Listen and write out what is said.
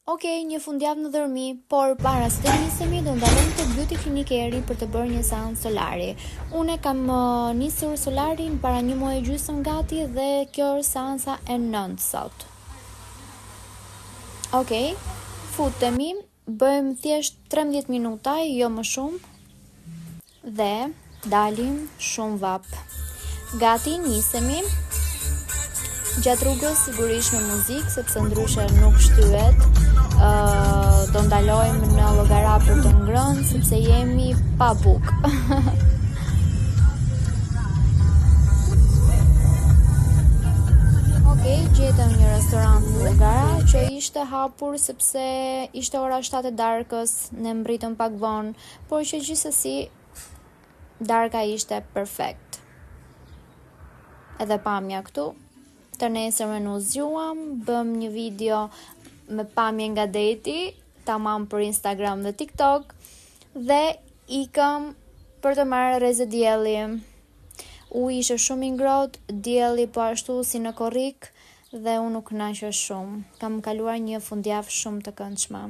Okej, një fundjavë në dhërmi, por para se të nisemi do ndalojmë te Beauty Clinic e ri për të bërë një seancë solari. Unë kam nisur solarin para një muaji gjysmë gati dhe kjo është seanca e 9 sot. Okej, futemi, bëjmë thjesht 13 minuta, jo më shumë, dhe dalim shumë vap. Gati, nisemi. Gjatë rrugës sigurisht me muzikë, sepse ndryshe nuk shtyhet. Do ndalojmë në llogara për të ngrënë, sepse jemi pa bukë. Okej, gjetëm një restorant në llogara që ishte hapur sepse ishte ora 7 e darkës, ne mbritëm pak vonë, por që gjithsesi darka ishte perfekt. Edhe pamja këtu. Të nesërmen u zgjuam, bëm një video me pamje nga deti, tamam për Instagram dhe TikTok, dhe ikëm për të marrë rrezë dielli. Uji ishte shumë i ngrohtë, dielli po ashtu si në korrik, dhe unë u kënaqja shumë. Kam kaluar një fundjavë shumë të këndshme.